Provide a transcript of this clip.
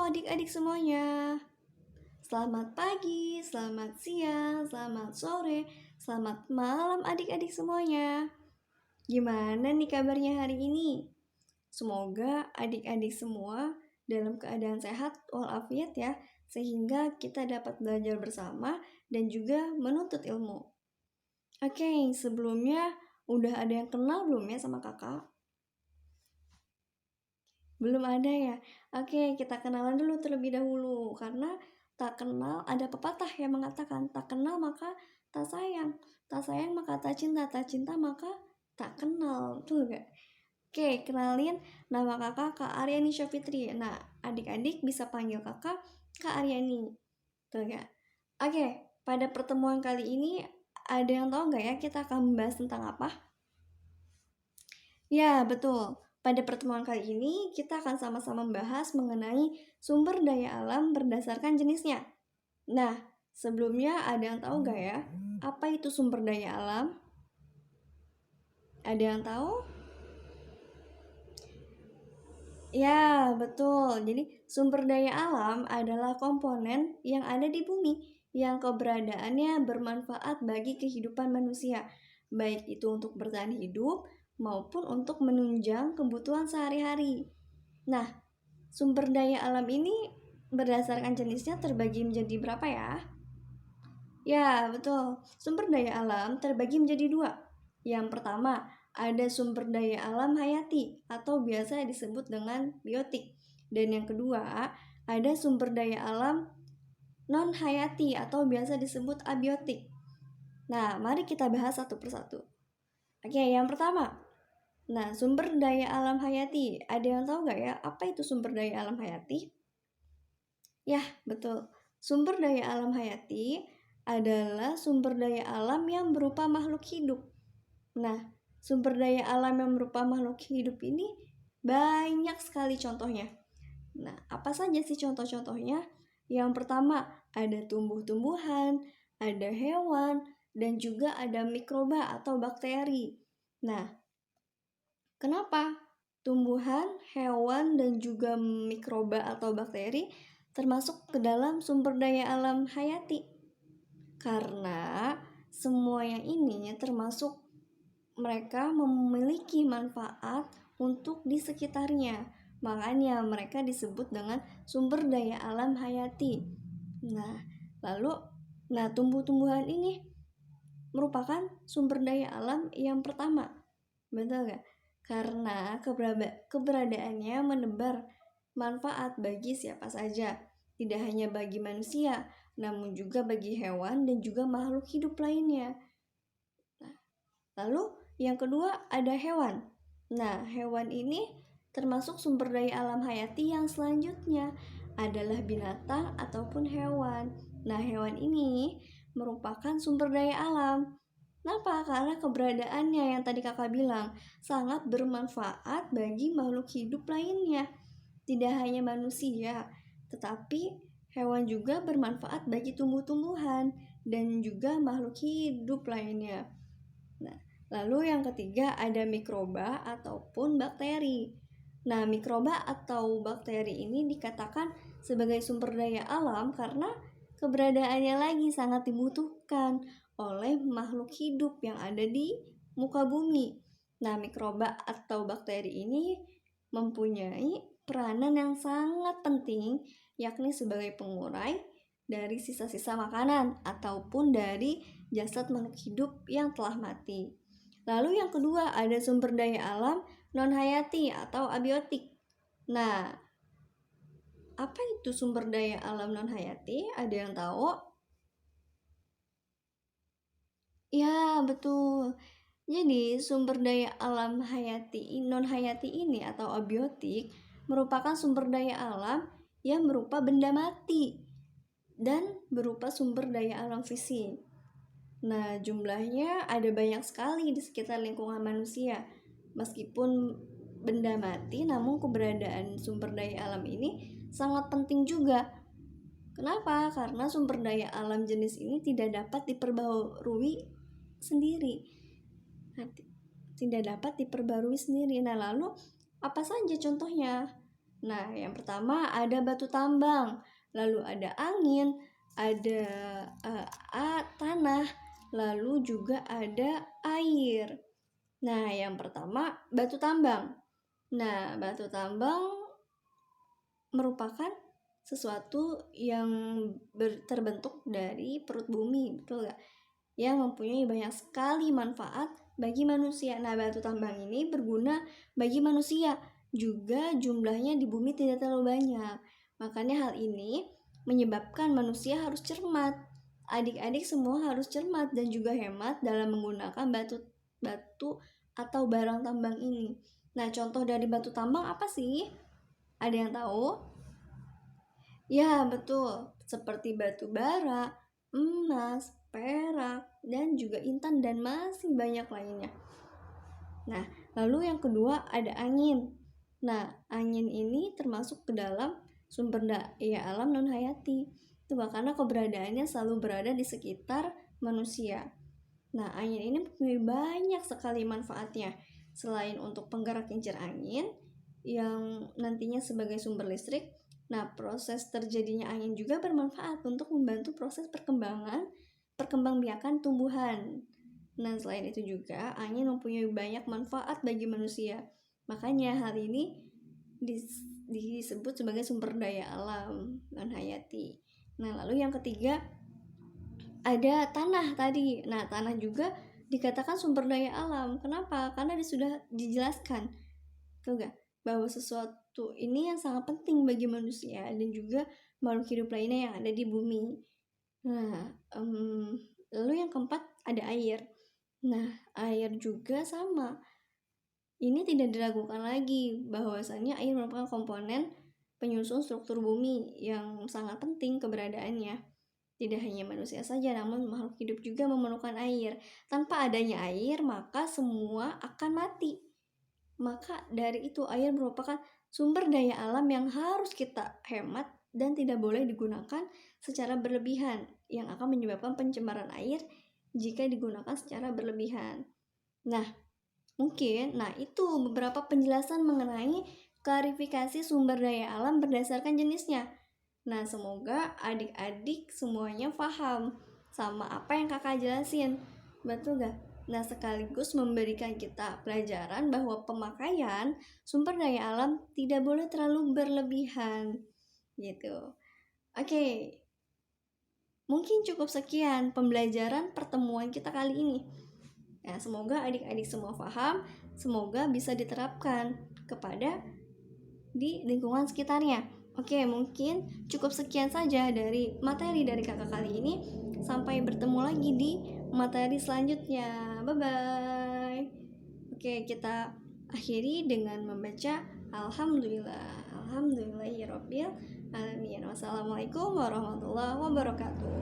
adik-adik semuanya. Selamat pagi, selamat siang, selamat sore, selamat malam adik-adik semuanya. Gimana nih kabarnya hari ini? Semoga adik-adik semua dalam keadaan sehat walafiat ya, sehingga kita dapat belajar bersama dan juga menuntut ilmu. Oke, sebelumnya udah ada yang kenal belum ya sama kakak? Belum ada ya? Oke, kita kenalan dulu terlebih dahulu. Karena tak kenal, ada pepatah yang mengatakan tak kenal maka tak sayang. Tak sayang maka tak cinta maka tak kenal. Tuh gak? Oke, kenalin nama kakak Kak Aryani Syafitri. Nah, adik-adik bisa panggil kakak Kak Aryani. Tuh gak? Oke, pada pertemuan kali ini ada yang tahu gak ya kita akan membahas tentang apa? Ya, betul. Pada pertemuan kali ini, kita akan sama-sama membahas mengenai sumber daya alam berdasarkan jenisnya. Nah, sebelumnya ada yang tahu gak ya, apa itu sumber daya alam? Ada yang tahu? Ya, betul. Jadi, sumber daya alam adalah komponen yang ada di bumi, yang keberadaannya bermanfaat bagi kehidupan manusia, baik itu untuk bertahan hidup maupun untuk menunjang kebutuhan sehari-hari. Nah, sumber daya alam ini berdasarkan jenisnya terbagi menjadi berapa ya? Ya, betul. Sumber daya alam terbagi menjadi dua. Yang pertama, ada sumber daya alam hayati atau biasa disebut dengan biotik. Dan yang kedua, ada sumber daya alam non hayati atau biasa disebut abiotik. Nah, mari kita bahas satu persatu. Oke, yang pertama. Nah, sumber daya alam hayati. Ada yang tahu nggak ya, apa itu sumber daya alam hayati? Ya, betul. Sumber daya alam hayati adalah sumber daya alam yang berupa makhluk hidup. Nah, sumber daya alam yang berupa makhluk hidup ini banyak sekali contohnya. Nah, apa saja sih contoh-contohnya? Yang pertama, ada tumbuh-tumbuhan, ada hewan, dan juga ada mikroba atau bakteri. Nah, kenapa tumbuhan, hewan, dan juga mikroba atau bakteri termasuk ke dalam sumber daya alam hayati? Karena semuanya ini termasuk mereka memiliki manfaat untuk di sekitarnya. Makanya mereka disebut dengan sumber daya alam hayati. Nah, tumbuh-tumbuhan ini merupakan sumber daya alam yang pertama. Betul gak? Karena keberadaannya menebar manfaat bagi siapa saja. Tidak hanya bagi manusia, namun juga bagi hewan dan juga makhluk hidup lainnya. Nah, lalu yang kedua ada hewan. Nah, hewan ini termasuk sumber daya alam hayati yang selanjutnya adalah binatang ataupun hewan. Nah, hewan ini merupakan sumber daya alam. Kenapa? Karena keberadaannya yang tadi kakak bilang sangat bermanfaat bagi makhluk hidup lainnya. Tidak hanya manusia, tetapi hewan juga bermanfaat bagi tumbuh-tumbuhan dan juga makhluk hidup lainnya. Nah, lalu yang ketiga ada mikroba ataupun bakteri. Nah, mikroba atau bakteri ini dikatakan sebagai sumber daya alam karena keberadaannya lagi sangat dibutuhkan oleh makhluk hidup yang ada di muka bumi. Nah, mikroba atau bakteri ini mempunyai peranan yang sangat penting, yakni sebagai pengurai dari sisa-sisa makanan ataupun dari jasad makhluk hidup yang telah mati. Lalu yang kedua ada sumber daya alam non-hayati atau abiotik. Nah, apa itu sumber daya alam non-hayati? Ada yang tahu? Ya, betul. Jadi, sumber daya alam hayati non-hayati ini atau abiotik merupakan sumber daya alam yang berupa benda mati dan berupa sumber daya alam fisik. Nah, jumlahnya ada banyak sekali di sekitar lingkungan manusia. Meskipun benda mati, namun keberadaan sumber daya alam ini sangat penting juga. Kenapa? Karena sumber daya alam jenis ini tidak dapat diperbarui sendiri. Tidak dapat diperbarui sendiri. Nah, lalu apa saja contohnya? Nah, yang pertama ada batu tambang, lalu ada angin, ada tanah, lalu juga ada air. Nah, yang pertama batu tambang. Nah, batu tambang merupakan sesuatu yang terbentuk dari perut bumi, betul nggak? Yang mempunyai banyak sekali manfaat bagi manusia. Nah, batu tambang ini berguna bagi manusia, juga jumlahnya di bumi tidak terlalu banyak. Makanya hal ini menyebabkan manusia harus cermat. Adik-adik semua harus cermat dan juga hemat dalam menggunakan batu atau barang tambang ini. Nah, contoh dari batu tambang apa sih? Ada yang tahu? Ya, betul. Seperti batu bara, emas, perak, dan juga intan dan masih banyak lainnya. Nah, lalu yang kedua ada angin. Nah, angin ini termasuk ke dalam sumber daya alam non hayati. Itu karena keberadaannya selalu berada di sekitar manusia. Nah, angin ini mempunyai banyak sekali manfaatnya. Selain untuk penggerak kincir angin yang nantinya sebagai sumber listrik, nah proses terjadinya angin juga bermanfaat untuk membantu proses perkembangbiakan tumbuhan. Nah, selain itu juga angin mempunyai banyak manfaat bagi manusia. Makanya hal ini disebut sebagai sumber daya alam non hayati. Nah, lalu yang ketiga ada tanah tadi. Nah, tanah juga dikatakan sumber daya alam. Kenapa? Karena sudah dijelaskan, tuh gak, bahwa sesuatu ini yang sangat penting bagi manusia dan juga makhluk hidup lainnya yang ada di bumi. Nah, lalu yang keempat ada air. Nah, air juga sama. Ini tidak diragukan lagi bahwasannya air merupakan komponen penyusun struktur bumi yang sangat penting keberadaannya. Tidak hanya manusia saja, namun makhluk hidup juga memerlukan air. Tanpa adanya air, maka semua akan mati. Maka dari itu air merupakan sumber daya alam yang harus kita hemat dan tidak boleh digunakan secara berlebihan, yang akan menyebabkan pencemaran air jika digunakan secara berlebihan. Nah, itu beberapa penjelasan mengenai klarifikasi sumber daya alam berdasarkan jenisnya. Nah, semoga adik-adik semuanya paham sama apa yang kakak jelasin. Betul gak? Nah, sekaligus memberikan kita pelajaran bahwa pemakaian sumber daya alam tidak boleh terlalu berlebihan. Gitu. Oke. Mungkin cukup sekian pembelajaran pertemuan kita kali ini. Nah, semoga adik-adik semua paham, semoga bisa diterapkan kepada di lingkungan sekitarnya. Oke, mungkin cukup sekian saja dari materi dari kakak kali ini. Sampai bertemu lagi di materi selanjutnya. Bye-bye. Oke, kita akhiri dengan membaca Alhamdulillah. Alhamdulillahirabbil alamin. Wassalamualaikum warahmatullahi wabarakatuh.